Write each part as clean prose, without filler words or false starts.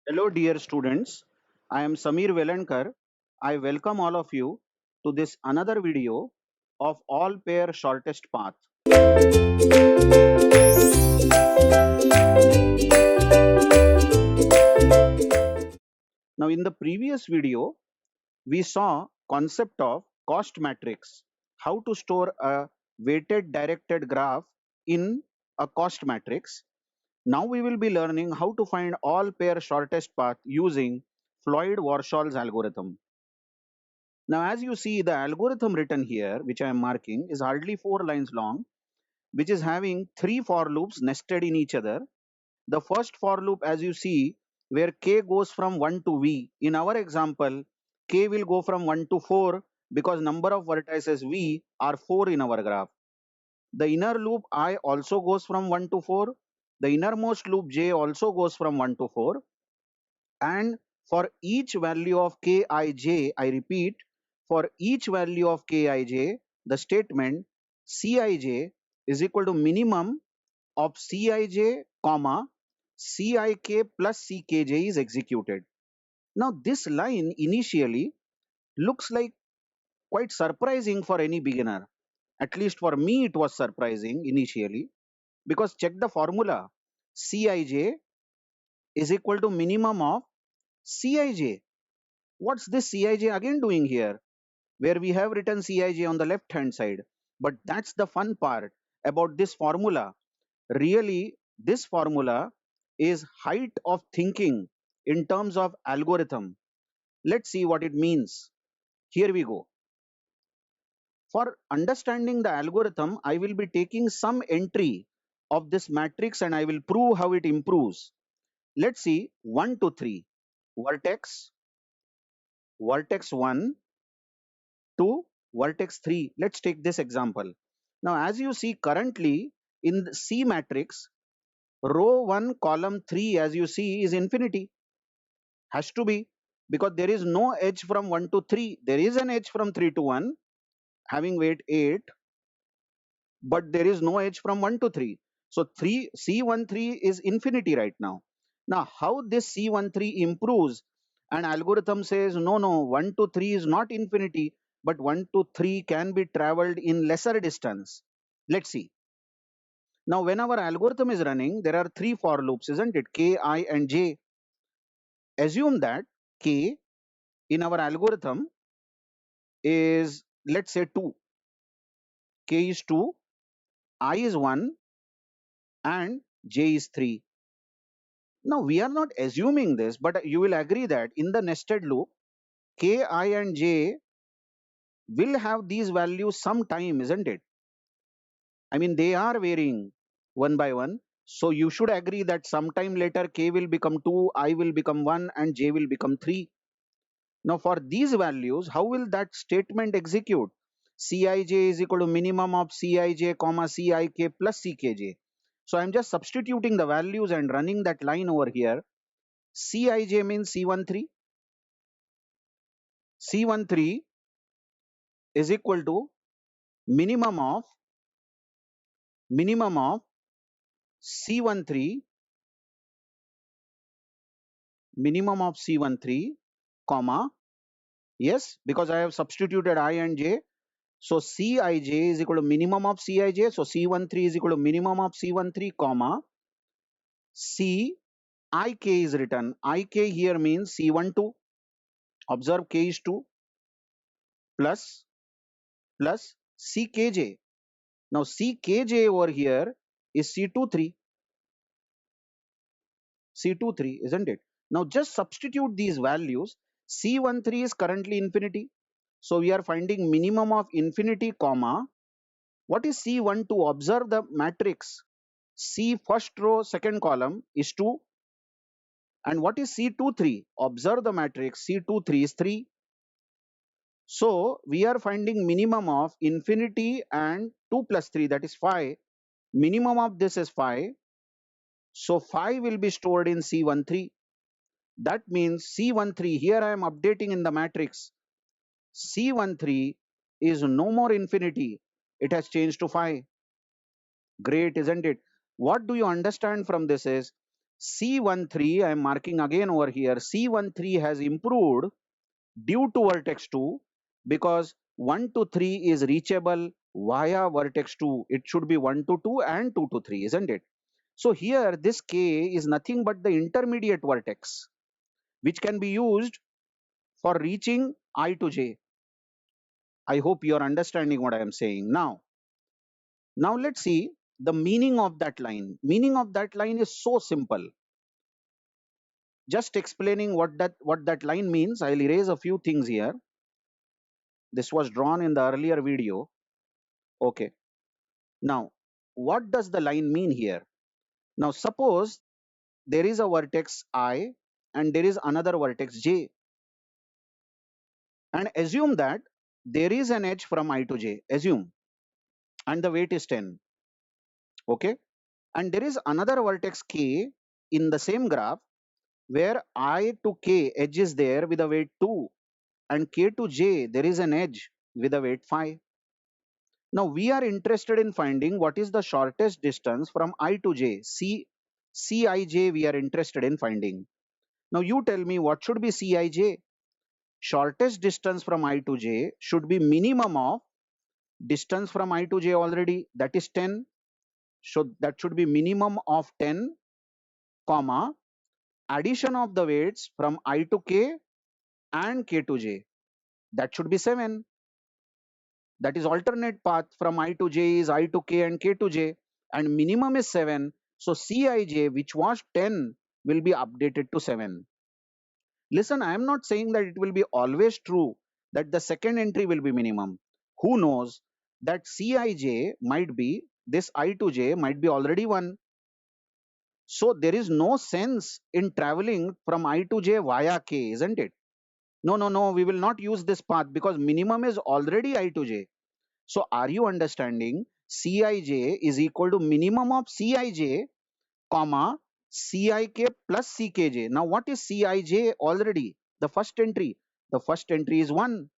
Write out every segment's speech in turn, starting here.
Hello, dear students. I am Samir Velankar. I welcome all of you to this another video of all pair shortest path. Now, in the previous video, we saw concept of cost matrix, how to store a weighted directed graph in a cost matrix. Now we will be learning how to find all pair shortest path using Floyd-Warshall's algorithm. Now, as you see, the algorithm written here, which I am marking, is hardly 4 lines long, which is having 3 for loops nested in each other. The first for loop, as you see, where k goes from 1 to v. In our example, k will go from 1 to 4 because number of vertices v are 4 in our graph. The inner loop I also goes from 1 to 4. The innermost loop j also goes from 1 to 4. And for each value of kij, I repeat, for each value of kij, the statement cij is equal to minimum of cij, comma, cik plus ckj is executed. Now this line initially looks like quite surprising for any beginner. At least for me it was surprising initially, because check the formula. Cij is equal to minimum of Cij. What's this Cij again doing here? Where we have written Cij on the left hand side. But that's the fun part about this formula. Really, this formula is height of thinking in terms of algorithm. Let's see what it means. Here we go. For understanding the algorithm, I will be taking some entry of this matrix and I will prove how it improves. Let's see 1 to 3. Vertex, vertex 1 to vertex 3. Let's take this example. Now, as you see currently in the C matrix, row 1, column 3, as you see, is infinity. Has to be, because there is no edge from 1 to 3. There is an edge from 3 to 1, having weight 8, but there is no edge from 1 to 3. So C13 is infinity right now. Now, how this C13 improves? An algorithm says, no, 1 to 3 is not infinity, but 1 to 3 can be traveled in lesser distance. Let's see. Now, when our algorithm is running, there are 3 for loops, isn't it? K, I, and J. Assume that K in our algorithm is, let's say, 2. K is 2, I is 1, and J is 3. Now, we are not assuming this, but you will agree that in the nested loop, K, I, and J will have these values sometime, isn't it? I mean, they are varying one by one. So you should agree that sometime later K will become 2, I will become 1, and J will become 3. Now, for these values, how will that statement execute? Cij is equal to minimum of Cij, comma, Cik plus Ckj. So I'm just substituting the values and running that line over here. Cij means C13. C13 is equal to minimum of C13, minimum of C13, comma, yes, because I have substituted I and J. So Cij is equal to minimum of Cij. So C13 is equal to minimum of C13, comma, Cik is written. Ik here means C12. Observe K is 2 plus Ckj. Now Ckj over here is C23, isn't it? Now just substitute these values. C13 is currently infinity. So we are finding minimum of infinity, comma. What is C12? Observe the matrix. C first row, second column is 2. And what is C23? Observe the matrix. C23 is 3. So we are finding minimum of infinity and 2 plus 3, that is 5. Minimum of this is 5. So 5 will be stored in C13. That means C13, here I am updating in the matrix. C13 is no more infinity. It has changed to 5. Great, isn't it? What do you understand from this is, C13, I am marking again over here, C13 has improved due to vertex 2 because 1 to 3 is reachable via vertex 2. It should be 1 to 2 and 2 to 3, isn't it? So here this K is nothing but the intermediate vertex which can be used for reaching I to J. I hope you are understanding what I am saying. Now let's see the meaning of that line. Meaning of that line is so simple. Just explaining what that line means, I'll erase a few things here. This was drawn in the earlier video. Okay. Now, what does the line mean here? Now, suppose there is a vertex I and there is another vertex J, and assume that there is an edge from I to J. Assume, and the weight is 10. Okay. And there is another vertex K in the same graph where I to K edge is there with a weight 2, and K to J there is an edge with a weight 5. Now we are interested in finding what is the shortest distance from I to J. Cij we are interested in finding. Now you tell me what should be Cij? Shortest distance from I to J should be minimum of distance from I to J already, that is 10. So that should be minimum of 10, comma, addition of the weights from I to K and K to J. That should be 7. That is alternate path from I to J is I to K and K to J, and minimum is 7. So Cij, which was 10, will be updated to 7. Listen, I am not saying that it will be always true that the second entry will be minimum. Who knows that Cij might be, this I to J might be already 1. So there is no sense in traveling from I to J via K, isn't it? No, we will not use this path because minimum is already I to J. So are you understanding? Cij is equal to minimum of Cij, comma, Cik plus Ckj. Now what is Cij already? The first entry. The first entry is 1.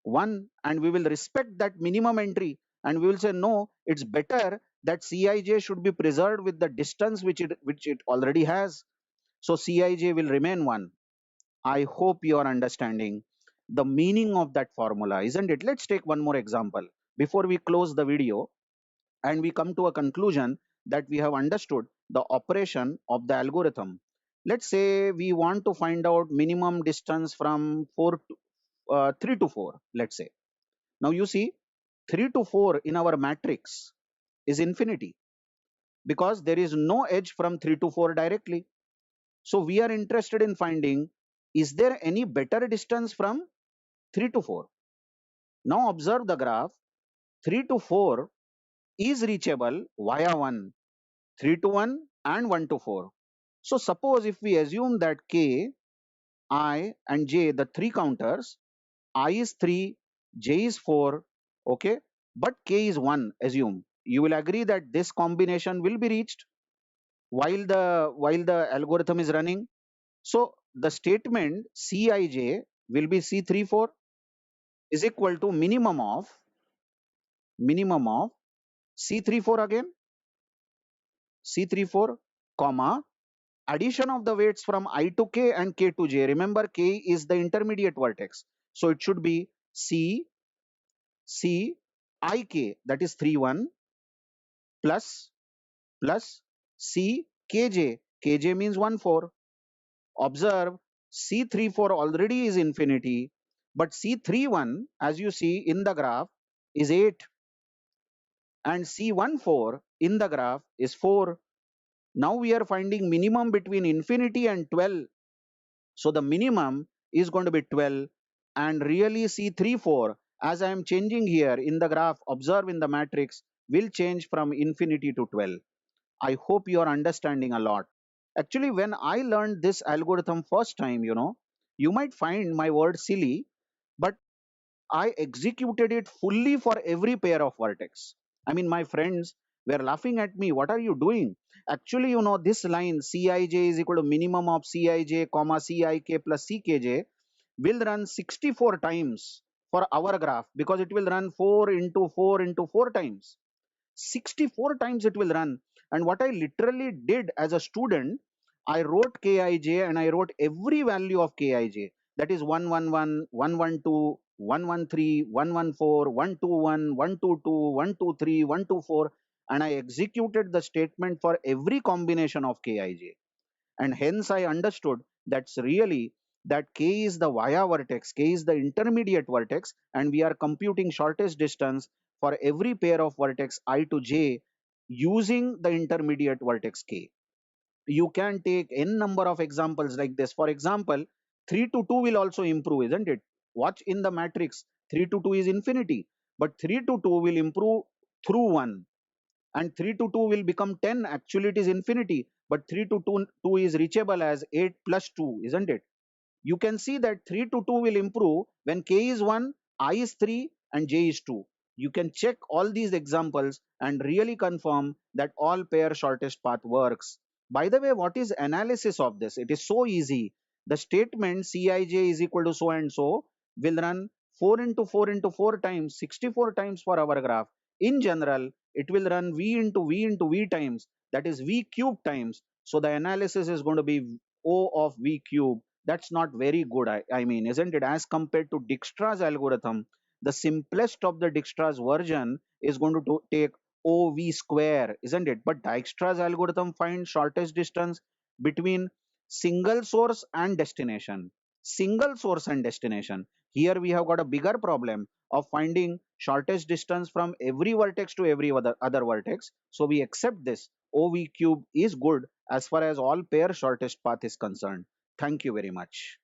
1, and we will respect that minimum entry, and we will say no, it's better that Cij should be preserved with the distance which it already has. So Cij will remain 1. I hope you are understanding the meaning of that formula, isn't it? Let's take one more example before we close the video and we come to a conclusion that we have understood the operation of the algorithm. Let's say we want to find out minimum distance from 3 to 4, let's say. Now you see, 3 to 4 in our matrix is infinity because there is no edge from 3 to 4 directly. So we are interested in finding, is there any better distance from 3 to 4? Now observe the graph. 3 to 4 is reachable via 1, 3 to 1 and 1 to 4. So suppose if we assume that K, I and J, the three counters, I is 3, J is 4, okay, but K is 1, assume. You will agree that this combination will be reached while the algorithm is running. So the statement Cij will be C34 is equal to minimum of C34 again, C34, comma, addition of the weights from I to K and K to J. Remember, K is the intermediate vertex. So it should be Ik, that is 3, 1, plus C, Kj. Kj means 1, 4. Observe, C34 already is infinity, but C31, as you see in the graph, is 8, and C14 in the graph is 4. Now we are finding minimum between infinity and 12. So the minimum is going to be 12, and really C34, as I am changing here in the graph, observe in the matrix, will change from infinity to 12. I hope you are understanding a lot. Actually, when I learned this algorithm first time, you might find my word silly, but I executed it fully for every pair of vertex. I mean, my friends were laughing at me. What are you doing? Actually, this line Cij is equal to minimum of Cij, comma Cik plus Ckj will run 64 times for our graph because it will run 4 into 4 into 4 times. 64 times it will run. And what I literally did as a student, I wrote Kij and I wrote every value of Kij. That is 111, 112, 113, 114, 121, 122, 123, 124, and I executed the statement for every combination of Kij. And hence I understood that's really that K is the via vertex, K is the intermediate vertex, and we are computing shortest distance for every pair of vertex I to j using the intermediate vertex K. You can take n number of examples like this. For example, 3 to 2 will also improve, isn't it? Watch in the matrix, 3 to 2 is infinity, but 3 to 2 will improve through 1, and 3 to 2 will become 10. Actually it is infinity, but 3 to 2 is reachable as 8 plus 2, isn't it? You can see that 3 to 2 will improve when k is 1, I is 3, and j is 2. You can check all these examples and really confirm that all pair shortest path works. By the way, what is analysis of this? It is so easy. The statement Cij is equal to so and so will run 4 into 4 into 4 times, 64 times for our graph. In general, it will run v into v into v times, that is v cube times. So the analysis is going to be O of v cube. That's not very good, I mean, isn't it? As compared to Dijkstra's algorithm, the simplest of the Dijkstra's version is going to take OV square, isn't it? But Dijkstra's algorithm finds shortest distance between single source and destination. Single source and destination. Here we have got a bigger problem of finding shortest distance from every vertex to every other vertex. So we accept this. OV cube is good as far as all pair shortest path is concerned. Thank you very much.